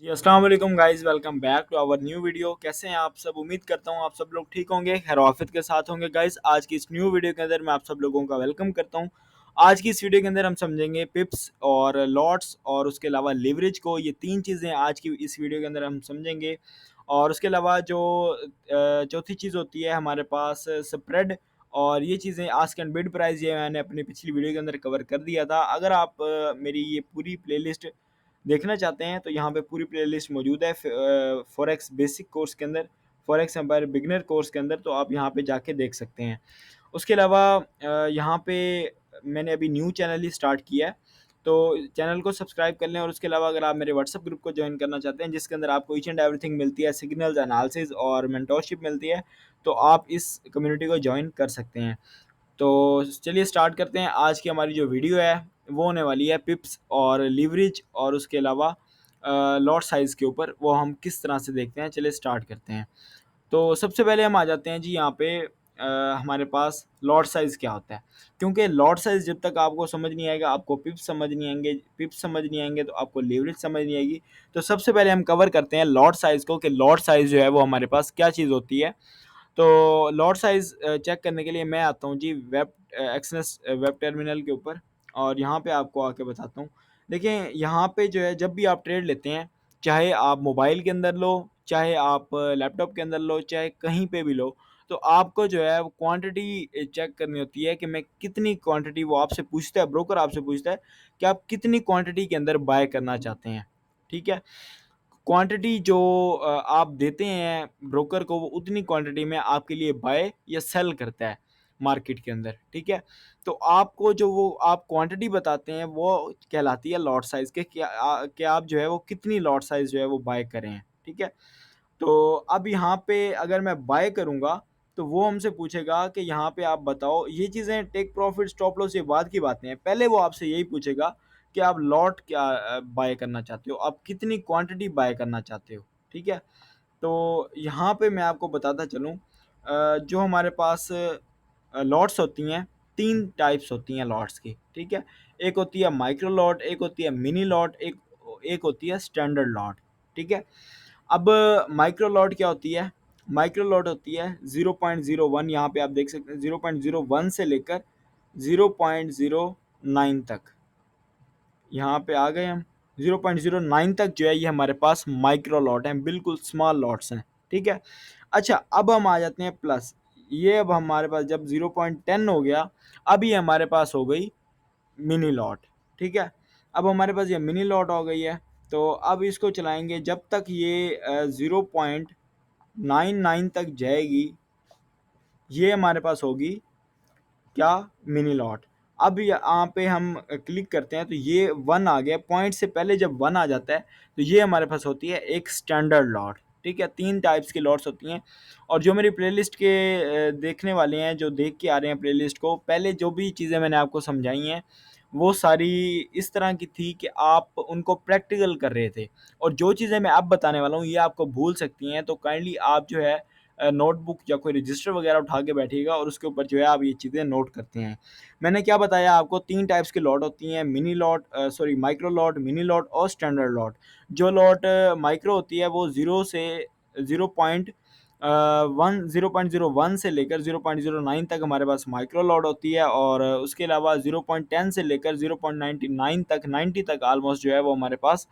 जी, अस्सलाम वालेकुम guys, welcome back to our new video. कैसे हैं आप सब? उम्मीद करता हूँ आप सब लोग ठीक होंगे, खैर आफियत के साथ होंगे। गाइस, आज की इस न्यू वीडियो के अंदर मैं आप सब लोगों का वेलकम करता हूँ। आज की इस वीडियो के अंदर हम समझेंगे पिप्स और लॉट्स और उसके अलावा लिवरेज को। ये तीन चीज़ें आज की इस वीडियो के अंदर हम समझेंगे। और उसके अलावा जो चौथी चीज़ होती है हमारे पास स्प्रेड। और ये चीज़ें आस्क एंड बिड प्राइस, ये मैंने अपनी पिछली वीडियो के अंदर कवर कर दिया था। अगर आप मेरी ये पूरी प्लेलिस्ट देखना चाहते हैं तो यहाँ पे पूरी प्लेलिस्ट मौजूद है फॉरेक्स बेसिक कोर्स के अंदर, फॉरेक्स एम्पायर बिगनर कोर्स के अंदर, तो आप यहाँ पे जाके देख सकते हैं। उसके अलावा यहाँ पे मैंने अभी न्यू चैनल ही स्टार्ट किया है, तो चैनल को सब्सक्राइब कर लें। और उसके अलावा अगर आप मेरे व्हाट्सअप ग्रुप को ज्वाइन करना चाहते हैं जिसके अंदर आपको ईच एंड एवरीथिंग मिलती है, सिग्नल्स एनालिसिस और मेंटोरशिप मिलती है, तो आप इस कम्युनिटी को ज्वाइन कर सकते हैं। तो चलिए स्टार्ट करते हैं। आज की हमारी जो वीडियो है वो होने वाली है पिप्स और लीवरेज और उसके अलावा लॉट साइज़ के ऊपर, वो हम किस तरह से देखते हैं। चलिए स्टार्ट करते हैं। तो सबसे पहले हम आ जाते हैं जी यहाँ पे हमारे पास लॉट साइज़ क्या होता है। क्योंकि लॉट साइज़ जब तक आपको समझ नहीं आएगा, आपको पिप्स समझ नहीं आएंगे, पिप्स समझ नहीं आएंगे तो आपको लीवरेज समझ नहीं आएगी। तो सबसे पहले हम कवर करते हैं लॉट साइज़ को, कि लॉट साइज़ जो है वो हमारे पास क्या चीज़ होती है। तो लॉट साइज़ चेक करने के लिए मैं आता हूँ जी वेब एक्सनेस वेब टर्मिनल के ऊपर, और यहाँ पे आपको आके बताता हूँ। देखिए यहाँ पे जो है, जब भी आप ट्रेड लेते हैं, चाहे आप मोबाइल के अंदर लो, चाहे आप लैपटॉप के अंदर लो, चाहे कहीं पे भी लो, तो आपको जो है वो क्वांटिटी चेक करनी होती है कि मैं कितनी क्वांटिटी, वो आपसे पूछता है, ब्रोकर आपसे पूछता है कि आप कितनी क्वांटिटी के अंदर बाय करना चाहते हैं। ठीक है, क्वांटिटी जो आप देते हैं ब्रोकर को, वो उतनी क्वांटिटी में आपके लिए बाय या सेल करता है मार्केट के अंदर। ठीक है, तो आपको जो वो आप क्वांटिटी बताते हैं वो कहलाती है लॉट साइज़ के, कि आप जो है वो कितनी लॉट साइज़ जो है वो बाय करें। ठीक है, तो अब यहाँ पे अगर मैं बाय करूँगा तो वो हमसे पूछेगा कि यहाँ पे आप बताओ, ये चीज़ें टेक प्रॉफिट स्टॉप लॉस ये बाद की बातें हैं। पहले वो आपसे यही पूछेगा कि आप लॉट क्या बाय करना चाहते हो, आप कितनी क्वांटिटी बाय करना चाहते हो। ठीक है, तो यहाँ पे मैं आपको बताता चलूँ, जो हमारे पास लॉट्स होती हैं, 3 टाइप्स होती हैं लॉट्स की। ठीक है, एक होती है माइक्रो लॉट, एक होती है मिनी लॉट, एक एक होती है स्टैंडर्ड लॉट। ठीक है, अब माइक्रो लॉट क्या होती है? माइक्रो लॉट होती है 0.01, यहाँ पे आप देख सकते हैं 0.01 से लेकर 0.09 तक। यहाँ पे आ गए हम 0.09 तक जो है ये हमारे पास माइक्रो लॉट हैं, बिल्कुल स्मॉल लॉट्स हैं। ठीक है, अच्छा अब हम आ जाते हैं प्लस। ये अब हमारे पास जब 0.10 हो गया, अब ये हमारे पास हो गई मिनी लॉट। ठीक है, अब हमारे पास ये मिनी लॉट हो गई है, तो अब इसको चलाएंगे जब तक ये 0.99 तक जाएगी, ये हमारे पास होगी क्या, मिनी लॉट। अब यहाँ पे हम क्लिक करते हैं तो ये 1 आ गया, पॉइंट से पहले जब 1 आ जाता है तो ये हमारे पास होती है एक स्टैंडर्ड लॉट। ठीक है, 3 टाइप्स की लॉट्स होती हैं। और जो मेरी प्लेलिस्ट के देखने वाले हैं, जो देख के आ रहे हैं प्लेलिस्ट को, पहले जो भी चीज़ें मैंने आपको समझाई हैं वो सारी इस तरह की थी कि आप उनको प्रैक्टिकल कर रहे थे, और जो चीज़ें मैं अब बताने वाला हूँ ये आपको भूल सकती हैं। तो काइंडली आप जो है नोटबुक या कोई रजिस्टर वगैरह उठा के बैठिएगा और उसके ऊपर जो है आप ये चीज़ें नोट करते हैं। मैंने क्या बताया आपको, 3 टाइप्स की लॉट होती हैं, mini lot sorry micro lot, mini lot और स्टैंडर्ड लॉट। जो लॉट माइक्रो होती है वो 0 से 0 पॉइंट 0.01 से लेकर 0.09 तक हमारे पास माइक्रो लॉट होती है, और उसके अलावा 0.10 से लेकर 0.99 तक, 90 तक ऑलमोस्ट जो है वो हमारे पास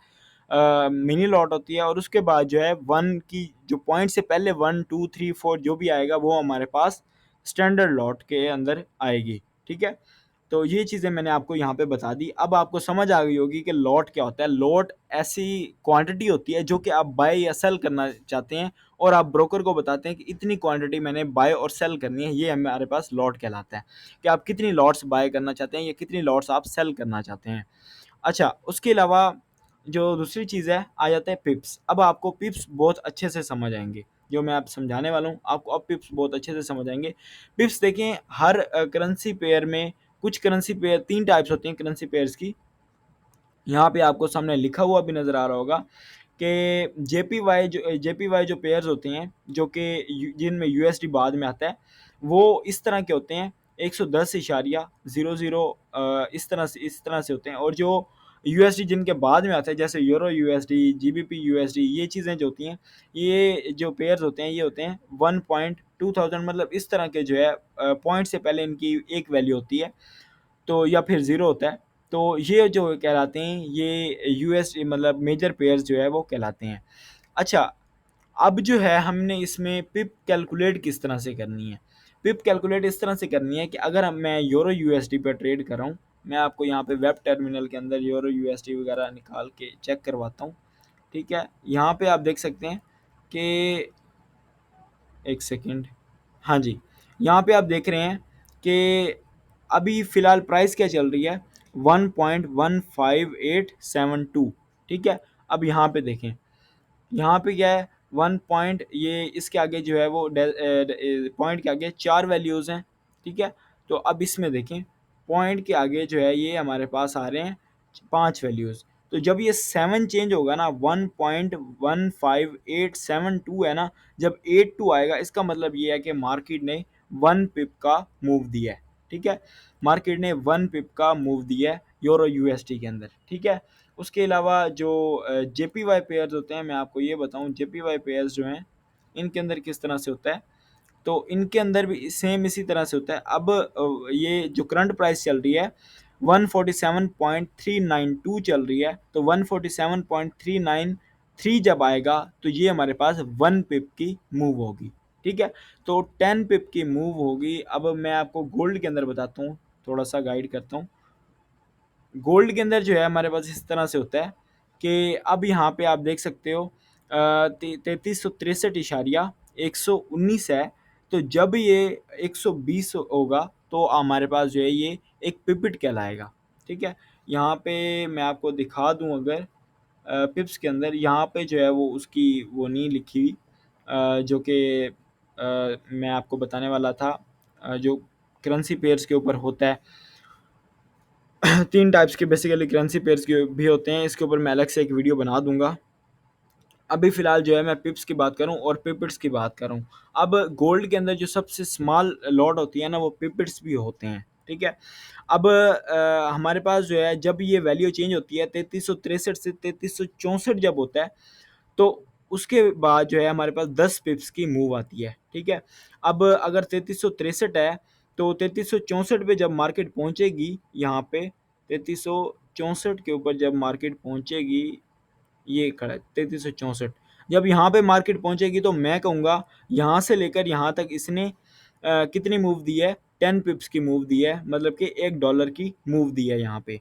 मिनी लॉट होती है। और उसके बाद जो है 1 की जो पॉइंट से पहले 1 2 3 4 जो भी आएगा वो हमारे पास स्टैंडर्ड लॉट के अंदर आएगी। ठीक है, तो ये चीज़ें मैंने आपको यहाँ पे बता दी। अब आपको समझ आ गई होगी कि लॉट क्या होता है। लॉट ऐसी क्वांटिटी होती है जो कि आप बाय या सेल करना चाहते हैं, और आप ब्रोकर को बताते हैं कि इतनी क्वांटिटी मैंने बाय और सेल करनी है, ये हमारे पास लॉट कहलाता है, कि आप कितनी लॉट्स बाय करना चाहते हैं या कितनी लॉट्स आप सेल करना चाहते हैं। अच्छा, उसके अलावा जो दूसरी चीज़ है, आ जाता है पिप्स। अब आपको पिप्स बहुत अच्छे से समझ आएँगे, जो मैं आप समझाने वाला हूँ, आपको अब पिप्स बहुत अच्छे से समझ आएँगे। पिप्स देखें, हर करेंसी पेयर में कुछ करेंसी पेयर 3 टाइप्स होती हैं करेंसी पेयर्स की। यहाँ पे आपको सामने लिखा हुआ भी नज़र आ रहा होगा कि जेपीवाई जो पेयर्स होते हैं, जो कि जिनमें यूएसडी बाद में आता है, वो इस तरह के होते हैं, 110.00 इस तरह से होते हैं। और जो यूएसडी जिनके बाद में आता है, जैसे यूरो यूएसडी, जीबीपी यूएसडी, ये चीज़ें जो होती हैं, ये जो पेयर्स होते हैं ये होते हैं 1.2000, मतलब इस तरह के जो है पॉइंट से पहले इनकी एक वैल्यू होती है, तो या फिर ज़ीरो होता है। तो ये जो कहलाते हैं ये यूएस मतलब मेजर पेयर्स जो है वो कहलाते हैं। अच्छा, अब जो है हमने इसमें पिप कैलकुलेट किस तरह से करनी है। पिप कैलकुलेट इस तरह से करनी है कि अगर मैं यूरो यूएसडी पर ट्रेड कर रहा हूँ, मैं आपको यहाँ पे वेब टर्मिनल के अंदर यूरो यूएसडी वगैरह निकाल के चेक करवाता हूँ। ठीक है, यहाँ पे आप देख सकते हैं कि एक सेकेंड, हाँ जी, यहाँ पे आप देख रहे हैं कि अभी फ़िलहाल प्राइस क्या चल रही है, 1.15872। ठीक है, अब यहाँ पे देखें, यहाँ पे क्या है, 1 पॉइंट, ये इसके आगे जो है वो पॉइंट के आगे 4 वैल्यूज़ हैं। ठीक है, तो अब इसमें देखें, पॉइंट के आगे जो है ये हमारे पास आ रहे हैं 5 वैल्यूज़। तो जब ये 7 चेंज होगा ना, 1.15872 है ना, जब 82 आएगा इसका मतलब ये है कि मार्केट ने 1 पिप का मूव दिया है। ठीक है, मार्केट ने 1 पिप का मूव दिया है यूरो यूएसडी के अंदर। ठीक है, उसके अलावा जो जेपीवाई पेयर्स होते हैं, मैं आपको ये बताऊं, जेपीवाई पेयर्स जो हैं इनके अंदर किस तरह से होता है, तो इनके अंदर भी सेम इसी तरह से होता है। अब ये जो करंट प्राइस चल रही है 147.392 चल रही है, तो 147.393 जब आएगा तो ये हमारे पास 1 पिप की मूव होगी। ठीक है, तो 10 पिप की मूव होगी। अब मैं आपको गोल्ड के अंदर बताता हूँ, थोड़ा सा गाइड करता हूँ। गोल्ड के अंदर जो है हमारे पास इस तरह से होता है कि अब यहाँ पे आप देख सकते हो 3363.119 है। तो जब ये 120 होगा तो हमारे पास जो है ये एक पिपिट कहलाएगा। ठीक है, यहाँ पे मैं आपको दिखा दूँ, अगर पिप्स के अंदर यहाँ पे जो है वो उसकी वो नहीं लिखी हुई, जो कि मैं आपको बताने वाला था, जो करेंसी पेयर्स के ऊपर होता है। 3 टाइप्स के बेसिकली करेंसी पेयर्स के भी होते हैं, इसके ऊपर मैं अलग से एक वीडियो बना दूंगा। अभी फ़िलहाल जो है मैं पिप्स की बात करूं और पिपिट्स की बात करूं। अब गोल्ड के अंदर जो सबसे स्मॉल लॉट होती है ना, वो पिपिट्स भी होते हैं। ठीक है, अब हमारे पास जो है जब ये वैल्यू चेंज होती है 3363 से 3364 जब होता है, तो उसके बाद जो है हमारे पास 10 पिप्स की मूव आती है। ठीक है, अब अगर 3363 है तो 3364 पे जब मार्केट पहुंचेगी, यहाँ पे 3364 के ऊपर जब मार्केट पहुंचेगी, ये खड़ा है 3364, जब यहाँ पे मार्केट पहुंचेगी तो मैं कहूँगा यहाँ से लेकर यहाँ तक इसने कितनी मूव दी है, 10 पिप्स की मूव दी है, मतलब कि $1 की मूव दी है यहाँ पे।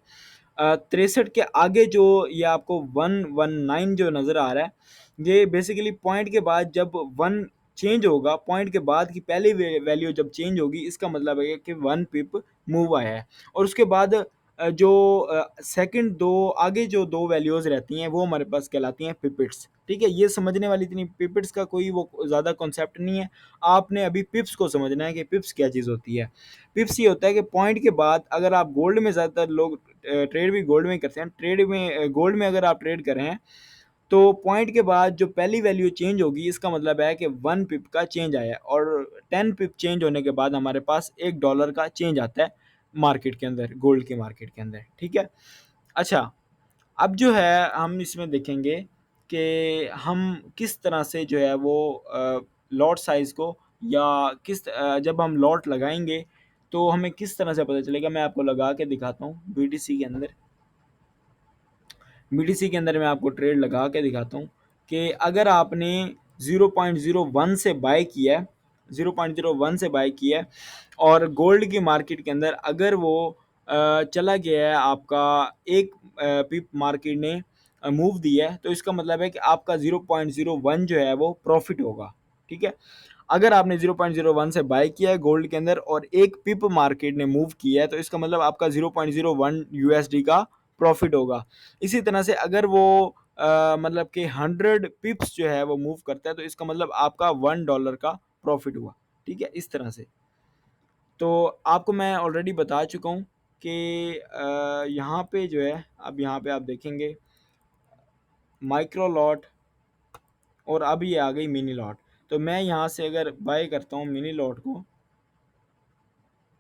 63 के आगे जो ये आपको 119 जो नज़र आ रहा है, ये बेसिकली पॉइंट के बाद जब 1 चेंज होगा, पॉइंट के बाद की पहली वैल्यू जब चेंज होगी, इसका मतलब है कि 1 पिप मूव आया है। और उसके बाद जो सेकंड दो आगे जो 2 वैल्यूज़ रहती हैं वो हमारे पास कहलाती हैं पिपिट्स। ठीक है, ये समझने वाली इतनी पिपिट्स का कोई वो ज़्यादा कॉन्सेप्ट नहीं है। आपने अभी पिप्स को समझना है कि पिप्स क्या चीज़ होती है। पिप्स ये होता है कि पॉइंट के बाद अगर आप गोल्ड में, ज़्यादातर लोग ट्रेड भी गोल्ड में करते हैं, ट्रेड में गोल्ड में अगर आप ट्रेड कर रहे हैं तो पॉइंट के बाद जो पहली वैल्यू चेंज होगी, इसका मतलब है कि 1 पिप का चेंज आया है, और 10 पिप चेंज होने के बाद हमारे पास $1 का चेंज आता है मार्केट के अंदर, गोल्ड के मार्केट के अंदर। ठीक है, अच्छा, अब जो है हम इसमें देखेंगे कि हम किस तरह से जो है वो लॉट साइज़ को, या जब हम लॉट लगाएंगे तो हमें किस तरह से पता चलेगा। मैं आपको लगा के दिखाता हूँ बीटीसी के अंदर। बीटीसी के अंदर मैं आपको ट्रेड लगा के दिखाता हूँ कि अगर आपने 0.01 से बाय किया है, 0.01 से बाय किया है, और गोल्ड की मार्केट के अंदर अगर वो चला गया है आपका एक पिप, मार्केट ने मूव दिया है, तो इसका मतलब है कि आपका 0.01 जो है वो प्रॉफिट होगा। ठीक है, अगर आपने 0.01 से बाय किया है गोल्ड के अंदर और एक पिप मार्केट ने मूव किया है, तो इसका मतलब आपका 0.01 यूएसडी का प्रॉफिट होगा। इसी तरह से अगर वो मतलब कि 100 पिप्स जो है वो मूव करता है, तो इसका मतलब आपका $1 का प्रॉफिट हुआ। ठीक है, इस तरह से। तो आपको मैं ऑलरेडी बता चुका हूँ कि यहाँ पे जो है, अब यहाँ पे आप देखेंगे माइक्रो लॉट, और अब ये आ गई मिनी लॉट। तो मैं यहाँ से अगर बाय करता हूँ मिनी लॉट को,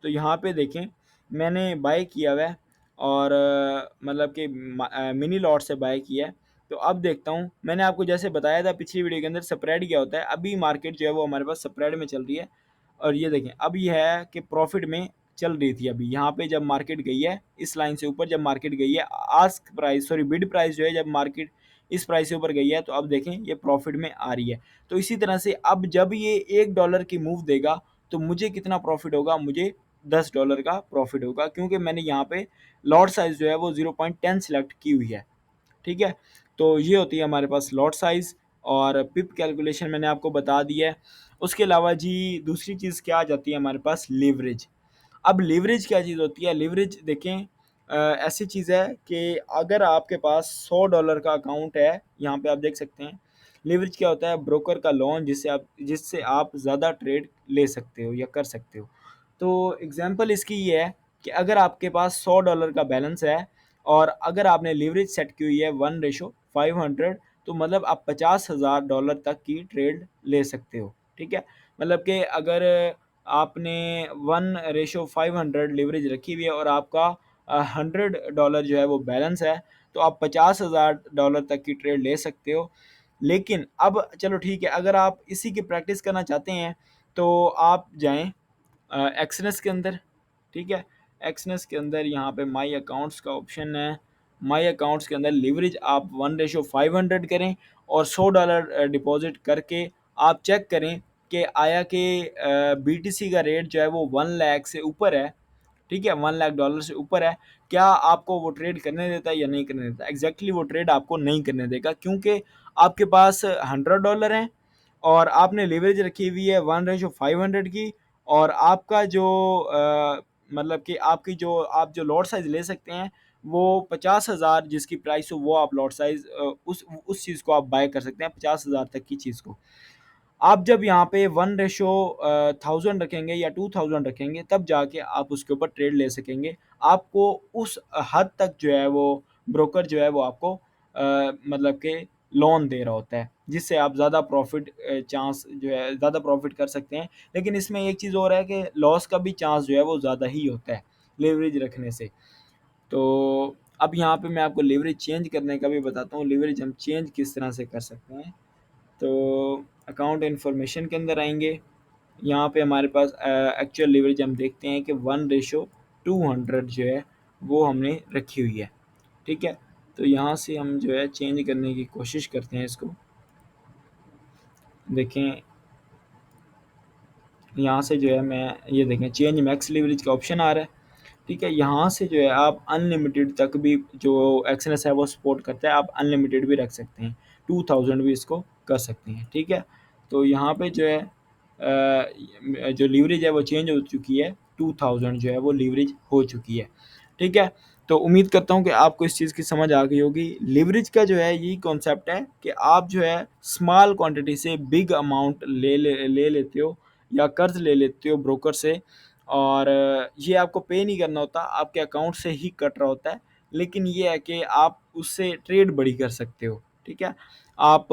तो यहाँ पे देखें मैंने बाय किया हुआ है, और मतलब कि मिनी लॉट से बाय किया है। तो अब देखता हूँ, मैंने आपको जैसे बताया था पिछली वीडियो के अंदर स्प्रेड क्या होता है, अभी मार्केट जो है वो हमारे पास स्प्रेड में चल रही है। और ये देखें अब ये है कि प्रॉफिट में चल रही थी, अभी यहाँ पे जब मार्केट गई है इस लाइन से ऊपर, जब मार्केट गई है ask price sorry bid price जो है जब मार्केट इस प्राइस से ऊपर गई है, तो अब देखें ये प्रॉफिट में आ रही है। तो इसी तरह से अब जब ये $1 की मूव देगा तो मुझे कितना प्रॉफिट होगा, मुझे $10 का प्रॉफिट होगा, क्योंकि मैंने यहाँ पे लॉट साइज जो है वो 0.10 सिलेक्ट की हुई है। ठीक है, तो ये होती है हमारे पास लॉट साइज। और पिप कैलकुलेशन मैंने आपको बता दी है। उसके अलावा जी दूसरी चीज़ क्या आ जाती है हमारे पास, लीवरेज। अब लीवरेज क्या चीज़ होती है, लीवरेज देखें ऐसी चीज़ है कि अगर आपके पास $100 का अकाउंट है, यहाँ पे आप देख सकते हैं लीवरेज क्या होता है, ब्रोकर का लोन जिससे आप ज़्यादा ट्रेड ले सकते हो या कर सकते हो। तो एग्जांपल इसकी ये है कि अगर आपके पास $100 का बैलेंस है और अगर आपने लीवरेज सेट की हुई है 1:500, तो मतलब आप $50,000 तक की ट्रेड ले सकते हो। ठीक है, मतलब कि अगर आपने 1:500 लीवरेज रखी हुई है और आपका $100 जो है वो बैलेंस है, तो आप $50,000 तक की ट्रेड ले सकते हो। लेकिन अब चलो ठीक है, अगर आप इसी की प्रैक्टिस करना चाहते हैं तो आप जाएं एक्सनेस के अंदर। ठीक है, एक्सनेस के अंदर यहाँ पे माई अकाउंट्स का ऑप्शन है। माई अकाउंट्स के अंदर लीवरेज आप 1:500 करें और $100 डिपॉजिट करके आप चेक करें कि आया कि BTC का रेट जो है वो 1 लाख से ऊपर है। ठीक है, $1 लाख से ऊपर है, क्या आपको वो ट्रेड करने देता है या नहीं करने देता? एग्जैक्टली वो ट्रेड आपको नहीं करने देगा, क्योंकि आपके पास $100 हैं और आपने लेवरेज रखी हुई है 1:500 की। और आपका जो मतलब कि आपकी जो आप जो लॉट साइज ले सकते हैं वो 50,000 जिसकी प्राइस हो, वो आप लॉट साइज उस चीज़ को आप बाय कर सकते हैं 50,000 तक की चीज़ को। आप जब यहाँ पे 1:1000 रखेंगे या 2000 रखेंगे, तब जाके आप उसके ऊपर ट्रेड ले सकेंगे। आपको उस हद तक जो है वो ब्रोकर जो है वो आपको मतलब कि लोन दे रहा होता है, जिससे आप ज़्यादा प्रॉफिट चांस जो है ज़्यादा प्रॉफिट कर सकते हैं। लेकिन इसमें एक चीज़ और है कि लॉस का भी चांस जो है वो ज़्यादा ही होता है लेवरेज रखने से। तो अब यहाँ पे मैं आपको लेवरेज चेंज करने का भी बताता हूँ, लेवरेज हम चेंज किस तरह से कर सकते हैं। तो अकाउंट इन्फॉर्मेशन के अंदर आएंगे, यहाँ पे हमारे पास एक्चुअल लीवरेज हम देखते हैं कि 1:200 जो है वो हमने रखी हुई है। ठीक है, तो यहाँ से हम जो है चेंज करने की कोशिश करते हैं इसको। देखें यहाँ से जो है मैं ये देखें चेंज मैक्स लीवरेज का ऑप्शन आ रहा है। ठीक है, यहाँ से जो है आप अनलिमिटेड तक भी जो एक्सएनएस है वो सपोर्ट करता है, आप अनलिमिटेड भी रख सकते हैं, 2000 भी इसको कर सकते हैं। ठीक है, तो यहाँ पे जो है जो लीवरेज है वो चेंज हो चुकी है, 2000 जो है वो लीवरेज हो चुकी है। ठीक है, तो उम्मीद करता हूँ कि आपको इस चीज़ की समझ आ गई होगी। लीवरेज का जो है यही कॉन्सेप्ट है कि आप जो है स्मॉल क्वांटिटी से बिग अमाउंट ले लेते हो या कर्ज ले लेते हो ब्रोकर से, और ये आपको पे नहीं करना होता, आपके अकाउंट से ही कट रहा होता है। लेकिन ये है कि आप उससे ट्रेड बड़ी कर सकते हो। ठीक है, आप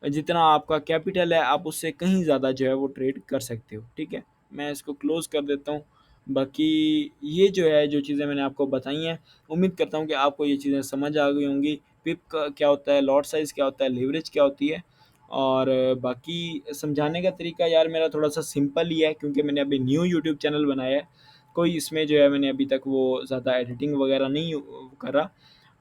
जितना आपका कैपिटल है आप उससे कहीं ज़्यादा जो है वो ट्रेड कर सकते हो। ठीक है, मैं इसको क्लोज़ कर देता हूँ। बाकी ये जो है जो चीज़ें मैंने आपको बताई हैं, उम्मीद करता हूँ कि आपको ये चीज़ें समझ आ गई होंगी। पिप का क्या होता है, लॉट साइज़ क्या होता है, लीवरेज क्या होती है। और बाकी समझाने का तरीका यार मेरा थोड़ा-सा सिंपल ही है, क्योंकि मैंने अभी न्यू यूट्यूब चैनल बनाया है। कोई इसमें जो है मैंने अभी तक वो ज़्यादा एडिटिंग वगैरह नहीं करा।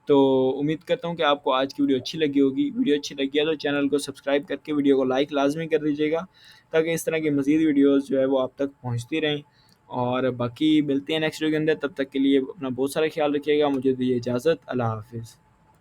तो उम्मीद करता हूँ कि आपको आज की वीडियो अच्छी लगी होगी। वीडियो अच्छी लगी है तो चैनल को सब्सक्राइब करके वीडियो को लाइक लाज़मी कर दीजिएगा, ताकि इस तरह की मज़ीद वीडियोज़ जो है वो आप तक पहुँचती रहें। और बाकी मिलते हैं नेक्स्ट वीडियो के अंदर, तब तक के लिए अपना बहुत सारा ख्याल रखिएगा। मुझे दीजिए इजाज़त। अल्लाह हाफ़िज़।